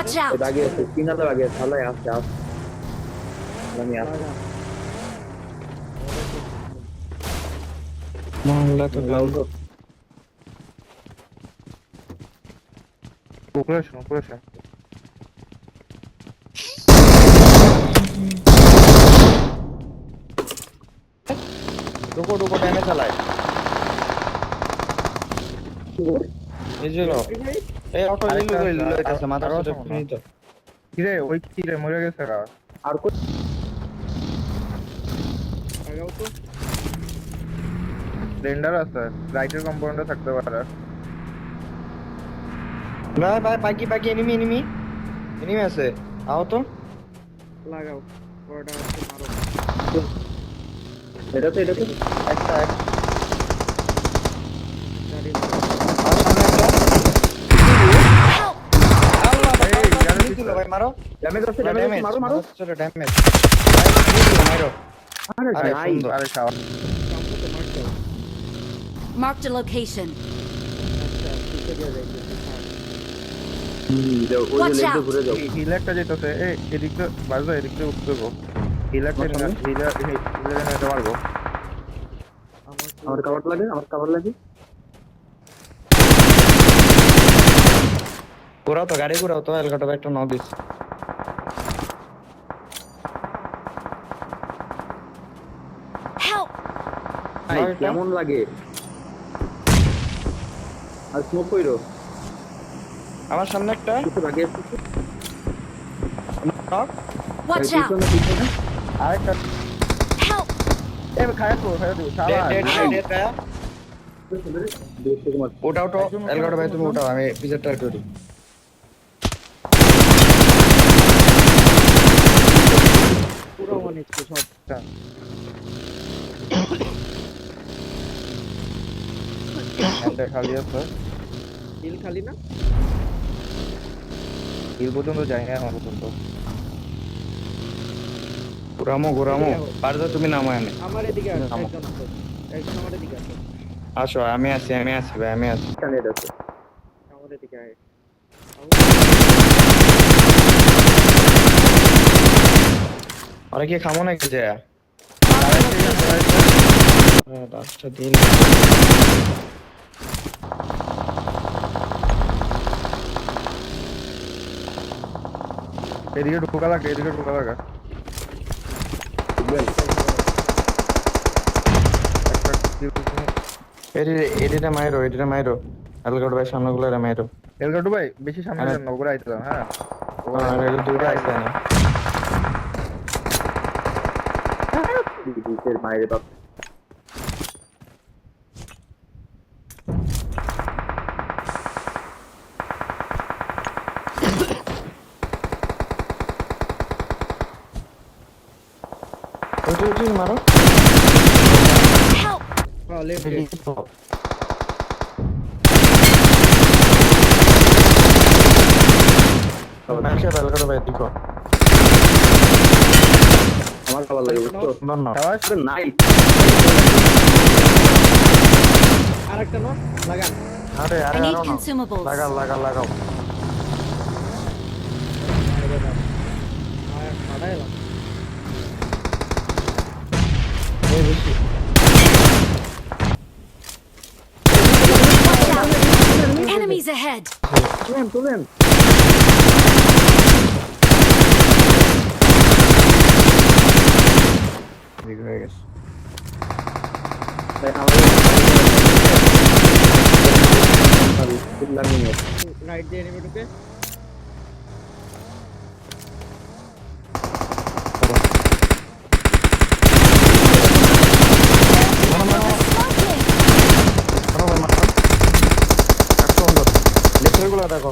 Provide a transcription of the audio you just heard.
Watch out! বাগে আছে কিনারে বাগে আছে আল্লাহ আছে আছে আমি আছে মহল্লা তো গান Operation. रुको डैमेज চালায় এই যে লো এই অটো ইলু লইতাছে মাথা ছোট ফিনি তো কিরে ওই কিরে মরে গেছে রা আর কই লাগাও তো রেন্ডার আছে রাইটের কম্পাউন্ডে থাকতে পারে ভাই বাকি এনিমি আছে আও তো লাগাও ওটা মারো এটা তো একটা গাড়ি আর সামনে একটা Help! আল্লাহ ভাই এই, যারা দিল দিছে। ভাই মারো ড্যামেজ আছে ড্যামেজ মারো ছোট ড্যামেজ ভাই দিল মারো আরে আরে ভাই সুন্দর আরে খাও কামতে মারছো Marked a location. আচ্ছা পিছে গিয়ে যাইছে ওই Watch লেগে out! ঘুরে যাও হিল একটা যেতেছে এই এদিকে বাজো এদিকে উঠতে গো হিল একটা হিলার এটা মারবো আমার কভার লাগে ঘোরাও তো গাড়ি ঘোরাও তো হেলিকপ্টার একটা ন দিস Help! ভাই কেমন লাগে আর স্মোক কইরো আমার সামনে একটা কিছু বাকি আছে নক Watch out! পিছনে আরেকটা Help! এই খায়া তো শালা ডেড গায়া ওটাও তো হেলিকপ্টার ভাই তুমি ওটাও আমি পিছের ট্রাই করি পুরো মানে সব হ্যান্ডে খালি আছে হিল খালি না হিল পর্যন্ত যাই না এখন পর্যন্ত ঘোরামো পারছো তুমি নামো এনে আমার এদিকে আছে নামো। একজন আমার এদিকে আছে আসো আমি আছি ভাই আমি আছি কানে আছে আমার এদিকে আয় আরে কি খামো নাকি যে রাস্তা দিন এদিকে ঢোকা লাগে এডিটা মাইরো হেলিকপ্টার ভাই সামনে গুলো মাইরো এলগাটু ভাই বেশি সামনে যান না ওগুলো আইতাম হ্যাঁ দুইটা আছে না দিদির মায়ের বাপ ওই মারো Help! হ্যাঁ লেফট হেলিকপ্টার ভাই দেখো আমার খাবার লাগে বুঝছো না আওয়াজ নাই আরেকটা নো লাগান আরে I need consumables. লাগাও মারা এলাম এই বেশি Watch out! Enemies ahead! তুলেন ঠিক হয়ে গেছে রাইট দিয়ে এনিমি ঢুকে Smoking! লেফট গুলো দেখো